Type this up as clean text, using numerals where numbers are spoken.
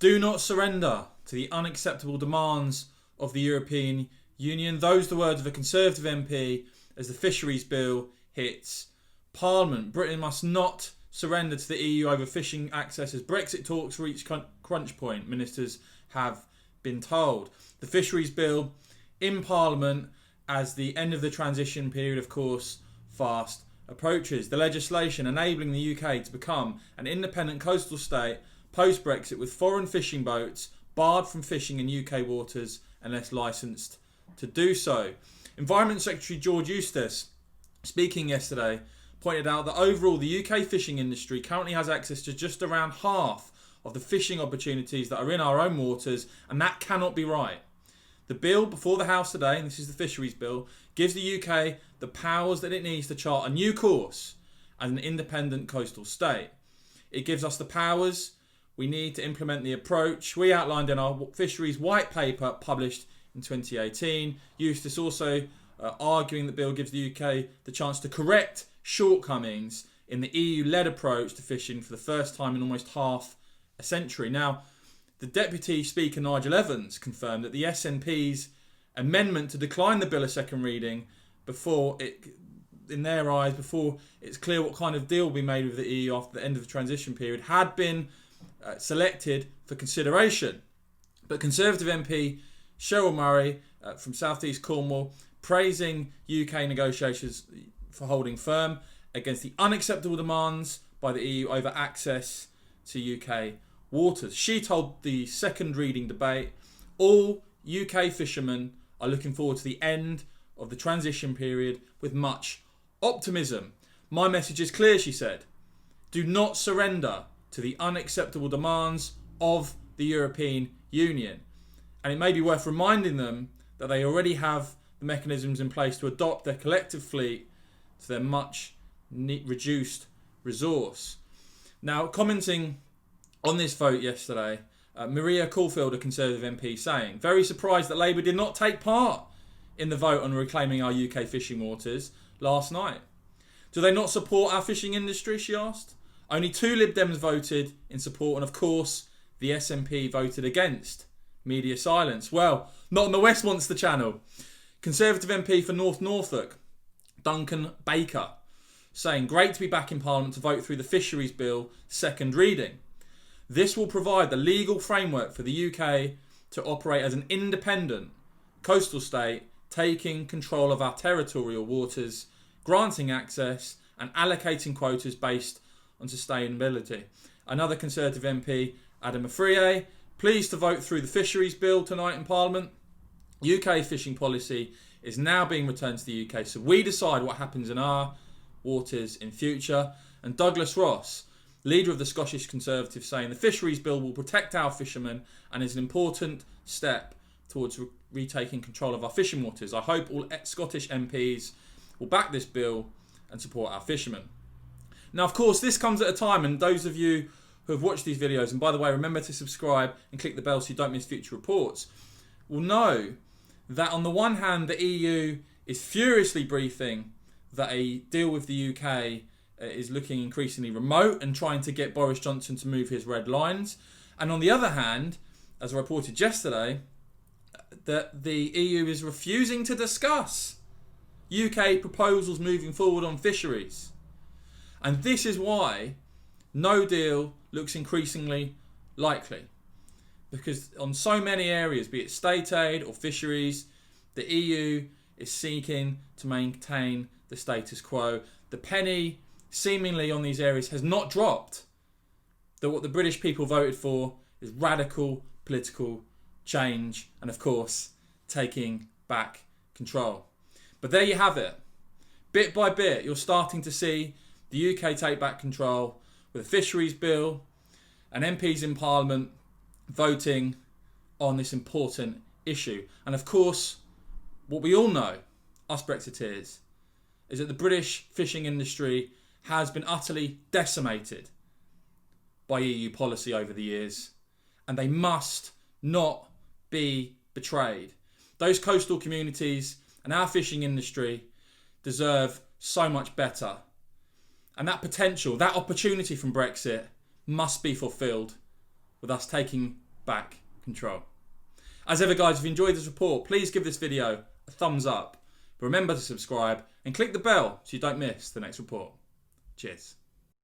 Do not surrender to the unacceptable demands of the European Union. Those are the words of a Conservative MP as the Fisheries Bill hits Parliament. Britain must not surrender to the EU over fishing access as Brexit talks reach crunch point, ministers have been told. The Fisheries Bill in Parliament as the end of the transition period, of course, fast approaches. The legislation enabling the UK to become an independent coastal state post-Brexit with foreign fishing boats barred from fishing in UK waters unless licensed to do so. Environment Secretary George Eustace, speaking yesterday, pointed out that overall the UK fishing industry currently has access to just around half of the fishing opportunities that are in our own waters, and that cannot be right. The bill before the House today, and this is the Fisheries Bill, gives the UK the powers that it needs to chart a new course as an independent coastal state. It gives us the powers we need to implement the approach we outlined in our Fisheries White Paper published in 2018. Eustace also arguing the bill gives the UK the chance to correct shortcomings in the EU-led approach to fishing for the first time in almost half a century. Now, the Deputy Speaker Nigel Evans confirmed that the SNP's amendment to decline the bill a second reading before it's clear what kind of deal will be made with the EU after the end of the transition period had been selected for consideration. But Conservative MP Cheryl Murray from South East Cornwall praising UK negotiations for holding firm against the unacceptable demands by the EU over access to UK waters. She told the second reading debate, all UK fishermen are looking forward to the end of the transition period with much optimism. My message is clear, she said. Do not surrender to the unacceptable demands of the European Union. And it may be worth reminding them that they already have the mechanisms in place to adopt their collective fleet to their much reduced resource. Now, commenting on this vote yesterday, Maria Caulfield, a Conservative MP, saying, very surprised that Labour did not take part in the vote on reclaiming our UK fishing waters last night. Do they not support our fishing industry, she asked. Only 2 Lib Dems voted in support, and of course the SNP voted against. Media silence. Well, not on the Westminster channel. Conservative MP for North Norfolk, Duncan Baker, saying, great to be back in Parliament to vote through the Fisheries Bill second reading. This will provide the legal framework for the UK to operate as an independent coastal state, taking control of our territorial waters, granting access and allocating quotas based on sustainability. Another Conservative MP, Adam Afriyie, pleased to vote through the Fisheries Bill tonight in Parliament. UK fishing policy is now being returned to the UK, so we decide what happens in our waters in future. And Douglas Ross, leader of the Scottish Conservatives, saying the Fisheries Bill will protect our fishermen and is an important step towards retaking control of our fishing waters. I hope all Scottish MPs will back this bill and support our fishermen. Now, of course, this comes at a time, and those of you who have watched these videos, and by the way, remember to subscribe and click the bell so you don't miss future reports, will know that on the one hand, the EU is furiously briefing that a deal with the UK is looking increasingly remote and trying to get Boris Johnson to move his red lines. And on the other hand, as I reported yesterday, that the EU is refusing to discuss UK proposals moving forward on fisheries. And this is why no deal looks increasingly likely. Because on so many areas, be it state aid or fisheries, the EU is seeking to maintain the status quo. The penny seemingly on these areas has not dropped. That what the British people voted for is radical political change and, of course, taking back control. But there you have it. Bit by bit, you're starting to see the UK take back control with a Fisheries Bill and MPs in Parliament voting on this important issue. And of course, what we all know, us Brexiteers, is that the British fishing industry has been utterly decimated by EU policy over the years, and they must not be betrayed. Those coastal communities and our fishing industry deserve so much better. And that potential, that opportunity from Brexit must be fulfilled with us taking back control. As ever, guys, if you enjoyed this report, please give this video a thumbs up. But remember to subscribe and click the bell so you don't miss the next report. Cheers.